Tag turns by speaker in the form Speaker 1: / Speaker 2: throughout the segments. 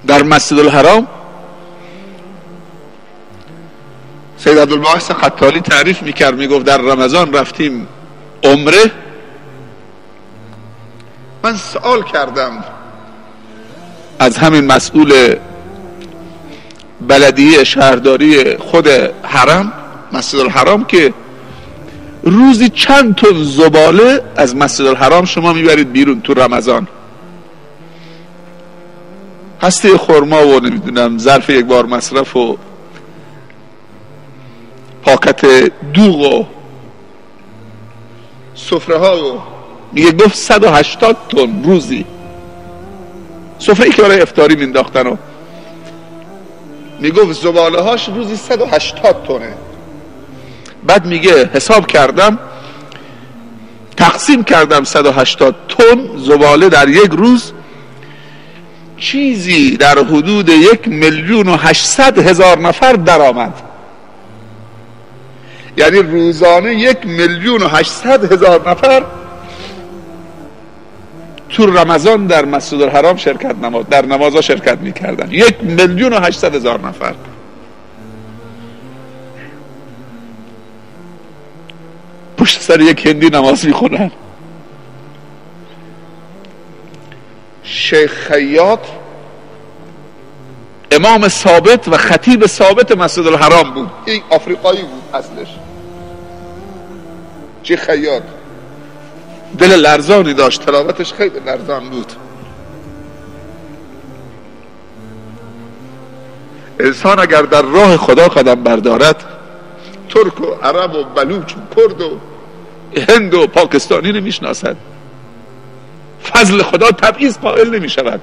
Speaker 1: در مسجد الحرام سید عبدالباعث خطالی تعریف میکرد، میگفت در رمضان رفتیم عمره، من سوال کردم از همین مسئول بلدیه شهرداری خود حرم مسجد الحرام که روزی چند تن زباله از مسجد الحرام شما میبرید بیرون تو رمضان؟ هسته خرما و نمیدونم ظرف یک بار مصرف و پاکت دوغ و سفره ها و میگه گفت 180 تن روزی، سفره ای که برای افطاری مینداختن و میگفت زباله هاش روزی 180 تنه. بعد میگه حساب کردم تقسیم کردم 180 تن زباله در یک روز چیزی در حدود 1,800,000 نفر درآمد. یعنی روزانه 1,800,000 نفر تو رمضان در مسجد الحرام در نمازها شرکت میکردن. 1,800,000 نفر. پشت سر یک هندی نماز میخونن. شیخ خیاط امام ثابت و خطیب ثابت مسجد الحرام بود. این آفریقایی بود اصلش. شیخ خیاط دل لرزانی داشت، تلاوتش خیلی لرزان بود. انسان اگر در راه خدا قدم بردارد، ترک و عرب و بلوچ و کرد و هند و پاکستانی نمیشناسد. فضل خدا تبعیض قائل نمی شود.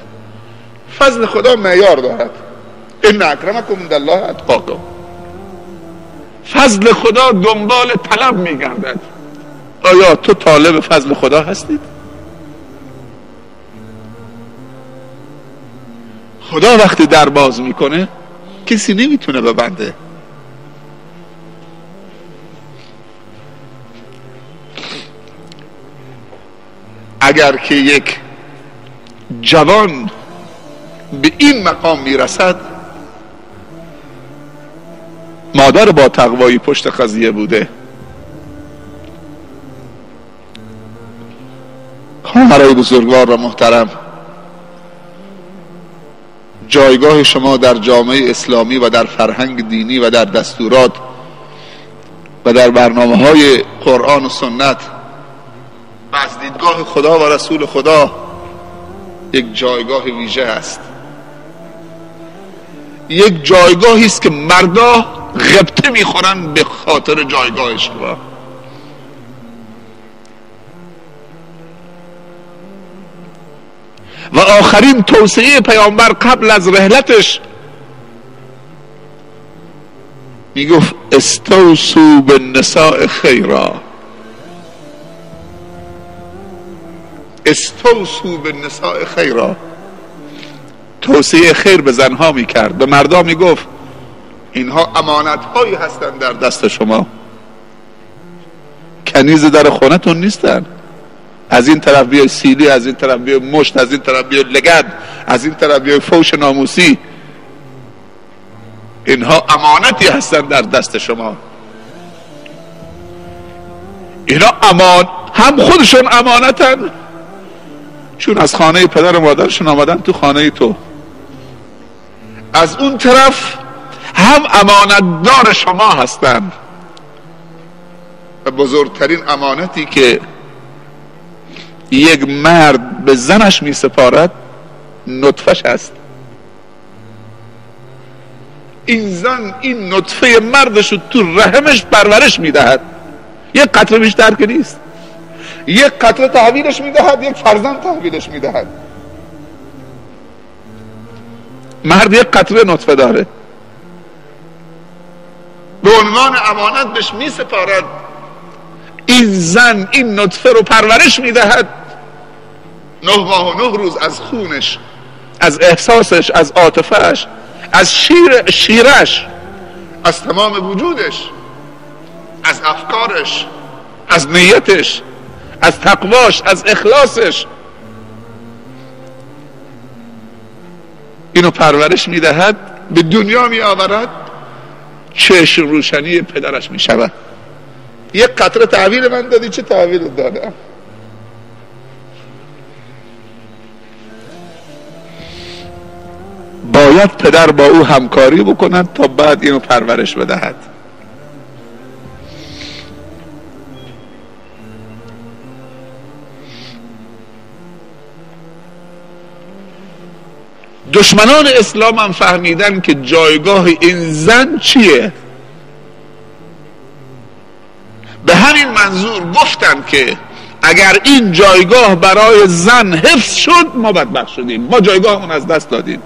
Speaker 1: فضل خدا معیار دارد. ان اکرمکم عند الله اتقاکم. فضل خدا دنبال طلب می گردد. آیا تو طالب فضل خدا هستید؟ خدا وقتی در باز میکنه کسی نمیتونه ببنده. اگر که یک جوان به این مقام میرسد، مادر با تقوایی پشت قضیه بوده. خواهرای بزرگوار و محترم، جایگاه شما در جامعه اسلامی و در فرهنگ دینی و در دستورات و در برنامه‌های قرآن و سنت و از دیدگاه خدا و رسول خدا یک جایگاه ویژه است. یک جایگاهی است که مردا غبطه میخورن به خاطر جایگاه شما. و آخرین توصیه پیامبر قبل از رحلتش میگفت استوصوا بالنساء خیرا. استوصوا بالنساء خیرا. توصیه خیر به زنها میکرد، به مردا میگفت اینها امانت هایی هستند در دست شما، کنیز در خونتون نیستن. از این طرف بیای سیلی، از این طرف بیای مشت، از این طرف بیای لگد، از این طرف بیای فوش ناموسی. اینها امانتی هستن در دست شما. اینا هم خودشون امانتن، چون از خانه پدر و مادرشون آمدن تو خانه تو. از اون طرف هم امانتدار شما هستن. و بزرگترین امانتی که یک مرد به زنش می سپارد نطفش است. این زن این نطفه مردش رو تو رحمش پرورش می دهد. یک قطره بیشتر که نیست. یک قطره تحویلش می دهد، یک فرزند تحویلش می دهد. مرد یک قطره نطفه داره، به عنوان امانت بهش می سپارد. این زن این نطفه رو پرورش می دهد 9 ماه و 9 روز از خونش، از احساسش، از عاطفه‌اش، از شیرش، از تمام وجودش، از افکارش، از نیتش، از تقواش، از اخلاصش. اینو پرورش میدهد، به دنیا میآورد، چشم روشنی پدرش میشود. یک قطره تحویل من دادی، چه تحویل دادم؟ باید پدر با او همکاری بکند تا بعد اینو پرورش بدهد. دشمنان اسلام هم فهمیدن که جایگاه این زن چیه. به همین منظور گفتن که اگر این جایگاه برای زن حفظ شد ما بدبخت شدیم، ما جایگاهمون از دست دادیم.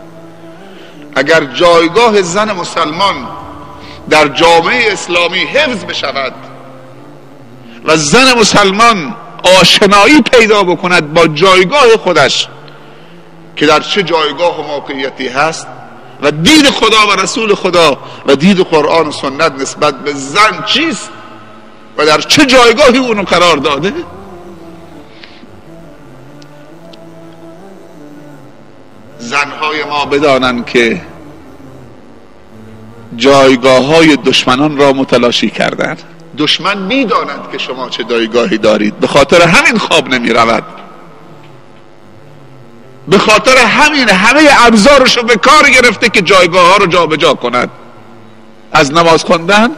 Speaker 1: اگر جایگاه زن مسلمان در جامعه اسلامی حفظ بشود و زن مسلمان آشنایی پیدا بکند با جایگاه خودش که در چه جایگاه و موقعیتی هست و دید خدا و رسول خدا و دید قرآن و سنت نسبت به زن چیست و در چه جایگاهی اونو قرار داده، زنهای ما بدانند که جایگاه های دشمنان را متلاشی کردن. دشمن میداند که شما چه جایگاهی دارید، به خاطر همین خواب نمی رود، به خاطر همین همه ابزارش رو به کار گرفته که جایگاه ها رو جا به جا کند، از نماز خواندن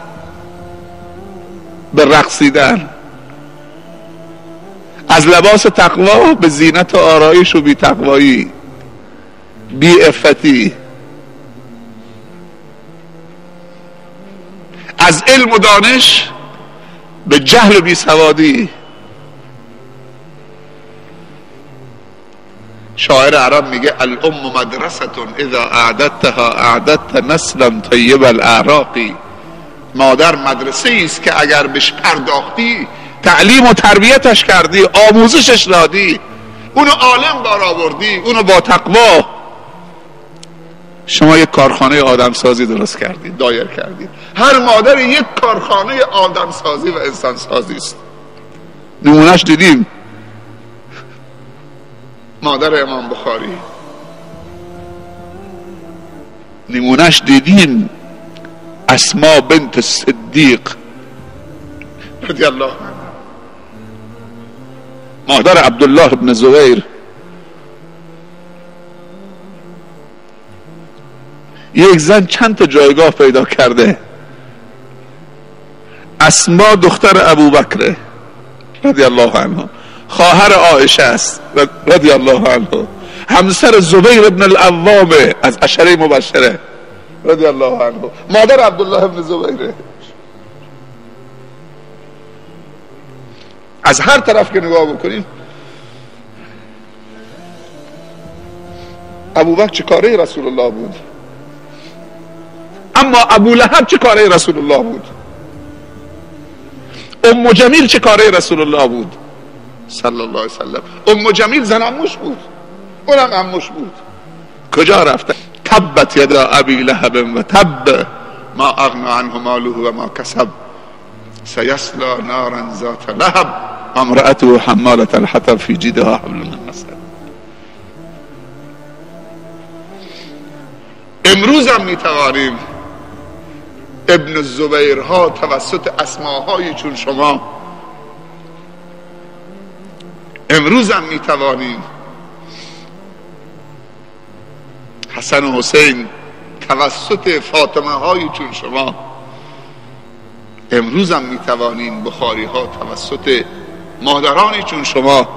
Speaker 1: به رقصیدن، از لباس تقوا به زینت و آرایش و بی تقوایی، بی عفتی، از علم و دانش به جهل و بی سوادی. شاعر عرب میگه الام مدرسه اذا اعددتها اعددت نسلا طیب الاعراقی. مادر مدرسه است که اگر بهش پرداختی، تعلیم و تربیتش کردی، آموزشش دادی، اونو عالم بار آوردی، اونو با تقوا، شما یک کارخانه آدمسازی درست کردید، دایر کردید. هر مادر یک کارخانه آدمسازی و انسانسازی است. نمونهش دیدیم مادر امام بخاری، نمونهش دیدیم اسما بنت صدیق رضی الله عنها، مادر عبدالله ابن زبیر. یک زن چند تا جایگاه پیدا کرده. اسما دختر ابوبکر رضی الله عنه، خواهر عایشه است رضی الله عنه، همسر زبیر ابن العوام از عشره مبشره رضی الله عنه، مادر عبدالله ابن زبیره. از هر طرف که نگاه بکنیم، ابوبکر چه کاره رسول الله بود، اما ابو لهب چه کاره رسول الله بود، ام جمیل چه کاره رسول الله بود صلی الله علیه وسلم. ام جمیل زن عموش بود، اونم عموش بود. کجا رفته؟ تبت یدا ابی لهب و تب ما اغنى عنه ماله و ما کسب سیصلی نارا ذات لهب امرأته حمالة الحطب فی جیدها حبل من مسد. امروز هم میتوانیم ابن الزبیرها توسط اسماهای چون شما، امروز هم میتوانیم حسن و حسین توسط فاطمه های چون شما، امروز هم میتوانیم بخاری ها توسط مادرانی چون شما،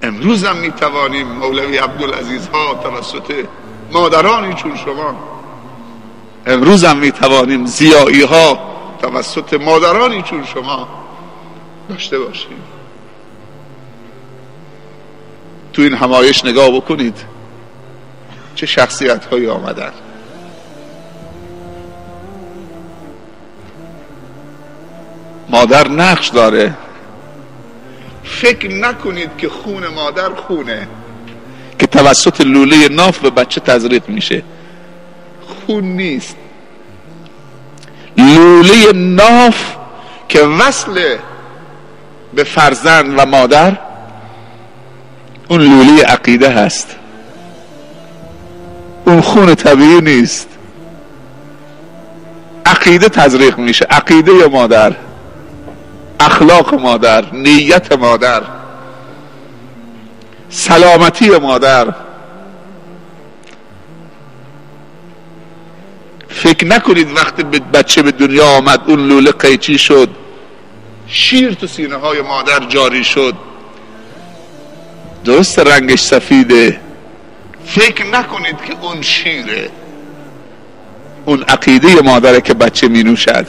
Speaker 1: امروز هم میتوانیم مولوی عبدالعزیز ها توسط مادرانی چون شما، امروز هم میتوانیم ضیایی ها توسط مادرانی چون شما داشته باشیم. تو این همایش نگاه بکنید چه شخصیت هایی آمدن. مادر نقش داره. فکر نکنید که خون مادر خونه که توسط لوله ناف به بچه تزریق میشه. خون نیست. لوله ناف که وصل به فرزند و مادر، اون لوله عقیده هست. اون خون طبیعی نیست. عقیده تزریق میشه، عقیده مادر، اخلاق مادر، نیت مادر، سلامتی مادر. فکر نکنید وقتی بچه به دنیا آمد اون لوله قیچی شد، شیر تو سینه های مادر جاری شد، درست رنگش سفیده، فکر نکنید که اون شیره، اون عقیده مادره که بچه می نوشد.